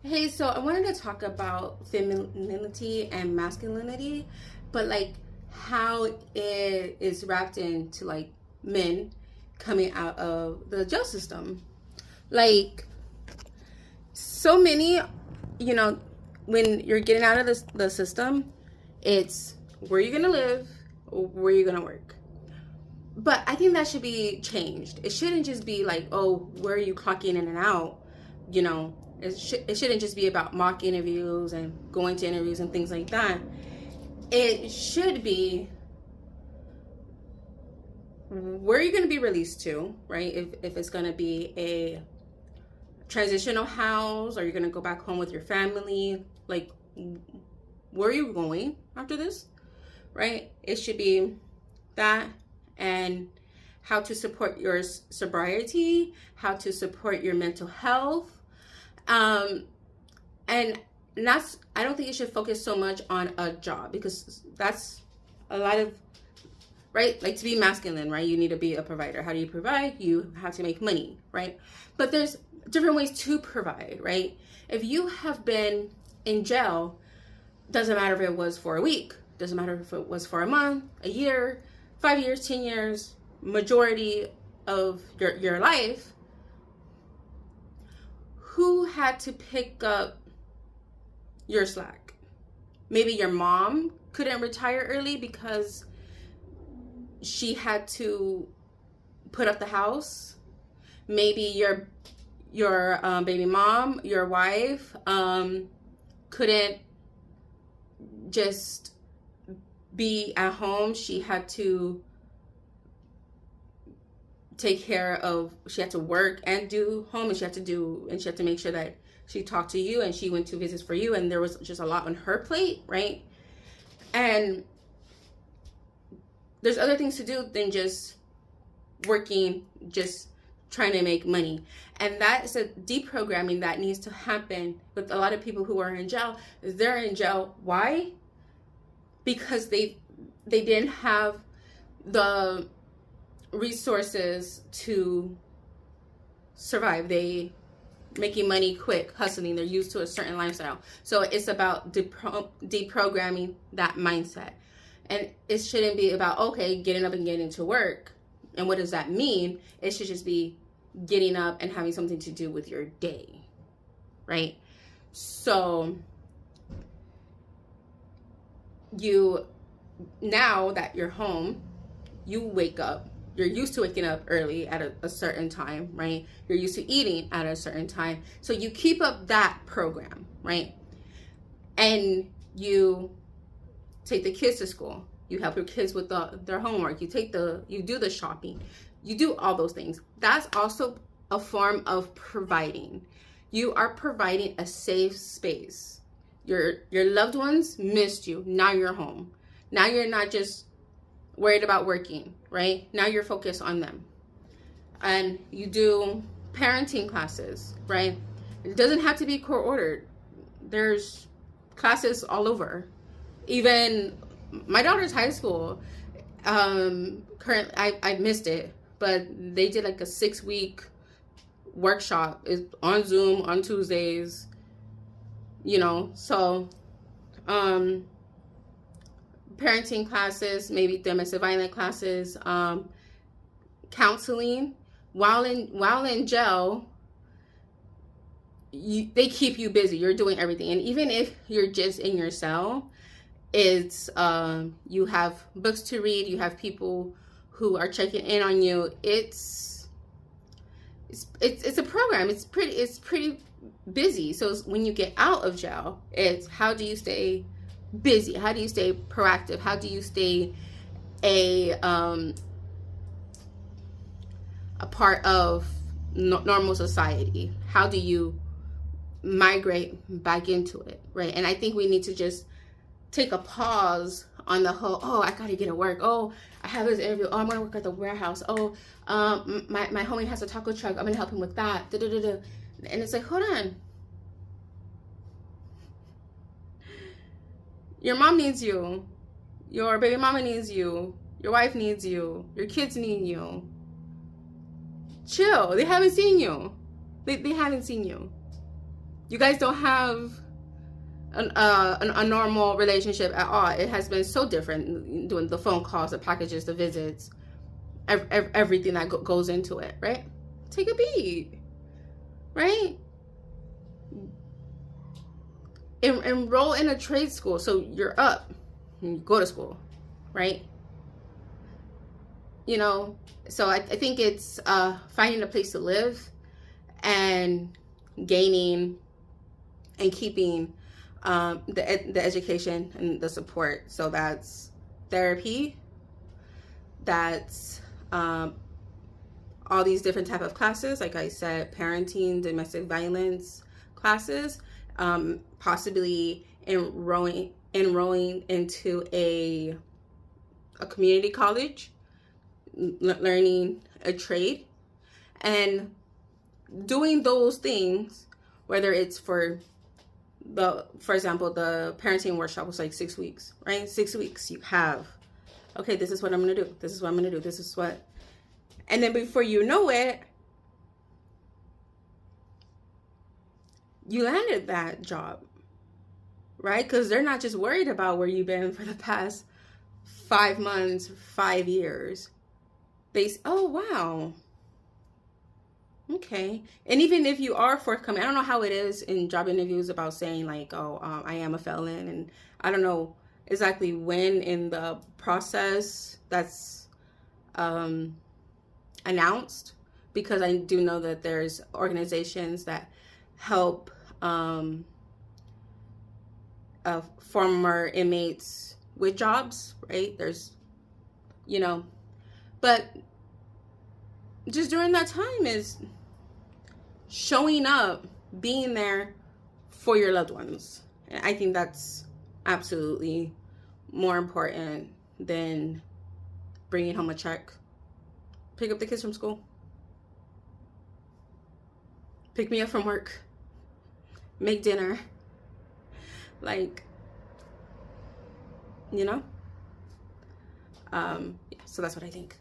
Hey, so I wanted to talk about femininity and masculinity, but like how it is wrapped into like men coming out of the jail system. Like so many, you know, when you're getting out of the system, it's where you're gonna live, where you're gonna work. But I think that should be changed. It shouldn't just be like, oh, where are you clocking in and out? You know, it shouldn't just be about mock interviews and going to interviews and things like that. It should be where are you going to be released to, right? If it's going to be a transitional house or you're going to go back home with your family, like, where are you going after this, right? It should be that, and how to support your sobriety, how to support your mental health. Um, and that's, I don't think you should focus so much on a job because that's a lot of, right? Like to be masculine, right? You need to be a provider. How do you provide? You have to make money, right? But there's different ways to provide, right? If you have been in jail, doesn't matter if it was for a week, doesn't matter if it was for a month, a year, 5 years, 10 years, majority of your life, who had to pick up your slack? Maybe your mom couldn't retire early because she had to put up the house. Maybe your baby mom, your wife, couldn't just be at home. She had to take care of, she had to work and do home, and she had to make sure that she talked to you and she went to visits for you, and there was just a lot on her plate, right? And there's other things to do than just working, just trying to make money. And that's a deprogramming that needs to happen with a lot of people who are in jail. They're in jail. Why? Because they didn't have the resources to survive. They making money quick, hustling. They're used to a certain lifestyle. So it's about deprogramming that mindset. And it shouldn't be about, okay, getting up and getting to work. And what does that mean? It should just be getting up and having something to do with your day, right? So now that you're home, you wake up. You're used to waking up early at a certain time, right? You're used to eating at a certain time. So you keep up that program, right? And you take the kids to school. You help your kids with their homework. You do the shopping. You do all those things. That's also a form of providing. You are providing a safe space. Your loved ones missed you. Now you're home. Now you're not just worried about working, right? Now you're focused on them. And you do parenting classes, right? It doesn't have to be court ordered. There's classes all over. Even my daughter's high school, currently, I missed it, but they did like a 6-week workshop. It's on Zoom on Tuesdays, so parenting classes, maybe domestic violence classes, counseling. While in jail, they keep you busy. You're doing everything. And even if you're just in your cell, it's you have books to read, you have people who are checking in on you. It's a program. It's pretty busy. So when you get out of jail, it's how do you stay busy? How do you stay proactive? How do you stay a part of normal society? How do you migrate back into it, right? And I think we need to just take a pause on the whole, oh, I gotta get to work. Oh, I have this interview. Oh, I'm gonna work at the warehouse. Oh, my homie has a taco truck. I'm gonna help him with that. Da-da-da-da. And it's like, hold on. Your mom needs you. Your baby mama needs you. Your wife needs you. Your kids need you. Chill. They haven't seen you. They haven't seen you. You guys don't have a normal relationship at all. It has been so different, doing the phone calls, the packages, the visits, everything that goes into it, right? Take a beat, right? Enroll in a trade school so you're up and you go to school, right? You know, so I think it's finding a place to live and gaining and keeping the education and the support. So that's therapy, that's all these different type of classes, like I said, parenting, domestic violence classes, possibly enrolling into a community college, learning a trade, and doing those things, whether it's for example, the parenting workshop was like 6 weeks, right? 6 weeks you have, okay, this is what I'm going to do. This is what I'm going to do. This is what, and then before you know it, you landed that job, right? Because they're not just worried about where you've been for the past 5 months, 5 years. Oh, wow. Okay. And even if you are forthcoming, I don't know how it is in job interviews about saying like, oh, I am a felon. And I don't know exactly when in the process that's announced, because I do know that there's organizations that help former inmates with jobs, right? There's, you know, but just during that time is showing up, being there for your loved ones. And I think that's absolutely more important than bringing home a check. Pick up the kids from school. Pick me up from work. Make dinner. Like, you know? So that's what I think.